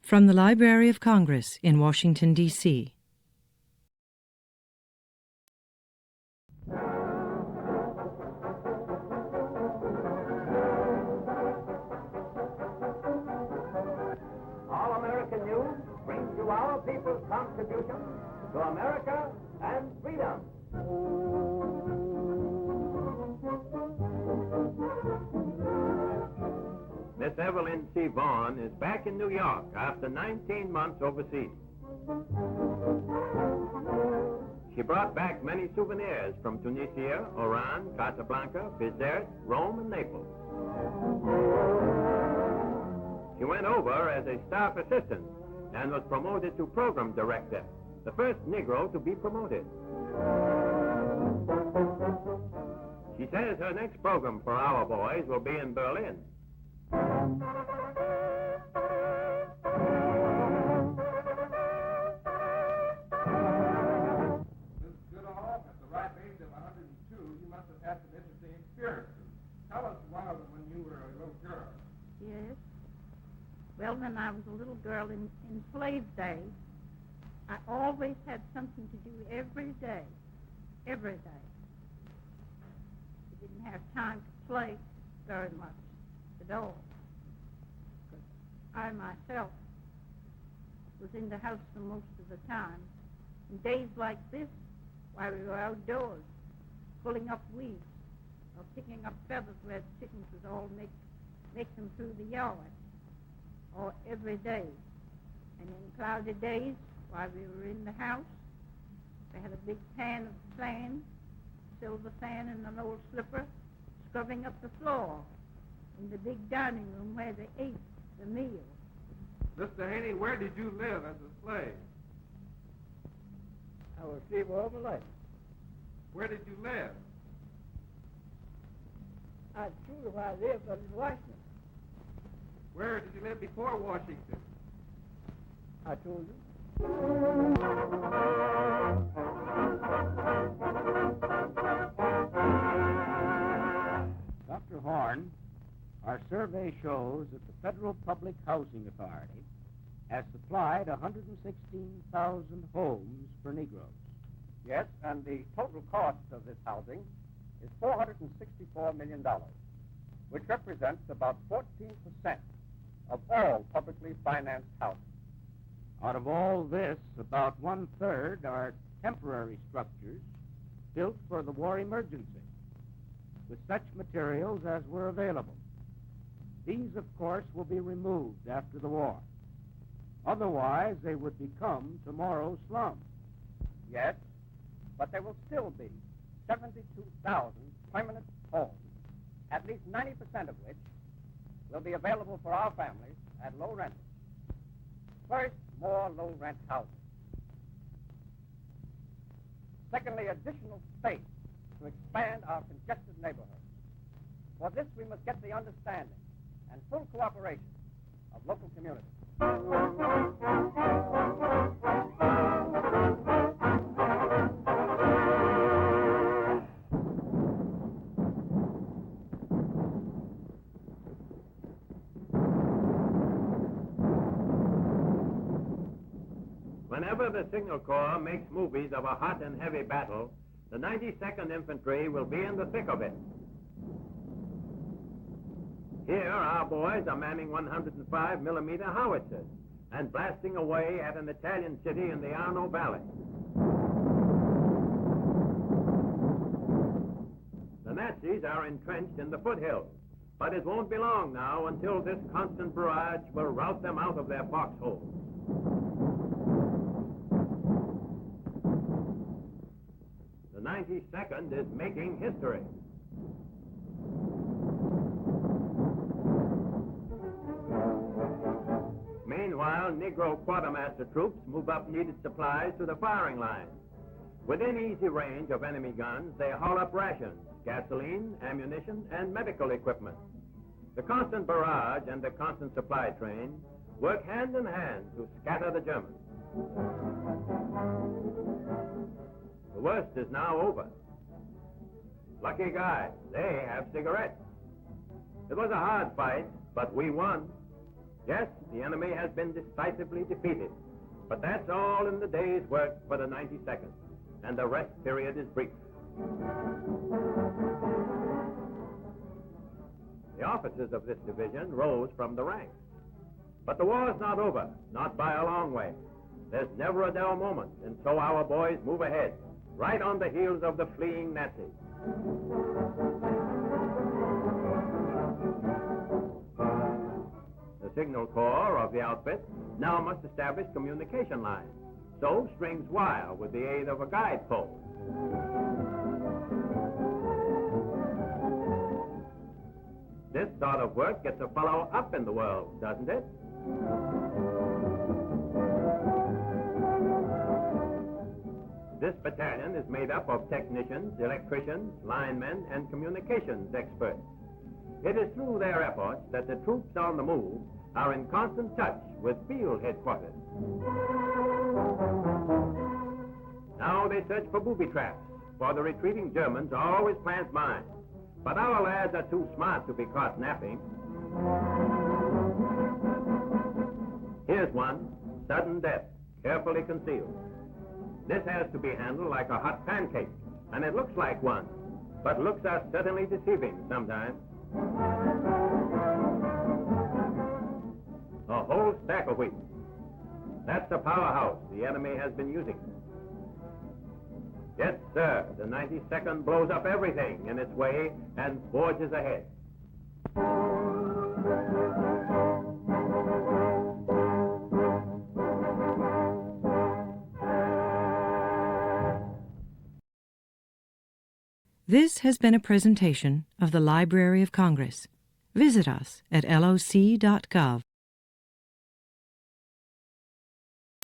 From the Library of Congress in Washington, D.C. All-American News brings you our people's contribution to America and freedom. Miss Evelyn C. Vaughn is back in New York after 19 months overseas. She brought back many souvenirs from Tunisia, Oran, Casablanca, Bizerte, Rome, and Naples. She went over as a staff assistant and was promoted to program director, the first Negro to be promoted. She says her next program for our boys will be in Berlin. Just good off at the ripe age of 102, you must have had some interesting experiences. Tell us one of them when you were a little girl. Yes. Well, when I was a little girl in slave days, I always had something to do every day. Every day. We didn't have time to play very much at all. Because I myself was in the house for most of the time. In days like this, while we were outdoors, pulling up weeds or picking up feathers where the chickens would all make them through the yard, or every day. And in cloudy days, while we were in the house, we had a big pan of sand, silver sand in an old slipper, scrubbing up the floor in the big dining room where they ate the meal. Mr. Haney, where did you live as a slave? I was slave all my life. Where did you live? I told you where I lived, but in Washington. Where did you live before Washington? I told you. Dr. Horn, our survey shows that the Federal Public Housing Authority has supplied 116,000 homes for Negroes. Yes, and the total cost of this housing is $464 million, which represents about 14% of all publicly financed housing. Out of all this, about one-third are temporary structures built for the war emergency, with such materials as were available. These, of course, will be removed after the war. Otherwise, they would become tomorrow's slums. Yes, but there will still be 72,000 permanent homes, at least 90% of which will be available for our families at low rent. First, more low-rent housing. Secondly, additional space to expand our congested neighborhoods. For this, we must get the understanding and full cooperation of local communities. Whenever the Signal Corps makes movies of a hot and heavy battle, the 92nd Infantry will be in the thick of it. Here, our boys are manning 105mm howitzers and blasting away at an Italian city in the Arno Valley. The Nazis are entrenched in the foothills, but it won't be long now until this constant barrage will rout them out of their foxholes. The 92nd is making history. Meanwhile, Negro quartermaster troops move up needed supplies to the firing line. Within easy range of enemy guns, they haul up rations, gasoline, ammunition, and medical equipment. The constant barrage and the constant supply train work hand in hand to scatter the Germans. The worst is now over. Lucky guys, they have cigarettes. It was a hard fight, but we won. Yes, the enemy has been decisively defeated, but that's all in the day's work for the 92nd, and the rest period is brief. The officers of this division rose from the ranks. But the war's not over, not by a long way. There's never a dull moment, and so our boys move ahead, right on the heels of the fleeing Nazis. The signal corps of the outfit now must establish communication lines, so strings wire with the aid of a guide pole. This sort of work gets a fellow up in the world, doesn't it? This battalion is made up of technicians, electricians, linemen, and communications experts. It is through their efforts that the troops on the move are in constant touch with field headquarters. Now they search for booby traps, for the retreating Germans always plant mines. But our lads are too smart to be caught napping. Here's one, sudden death, carefully concealed. This has to be handled like a hot pancake, and it looks like one, but looks are certainly deceiving sometimes. A whole stack of wheat. That's the powerhouse the enemy has been using. Yes, sir, the 92nd blows up everything in its way and forges ahead. This has been a presentation of the Library of Congress. Visit us at loc.gov.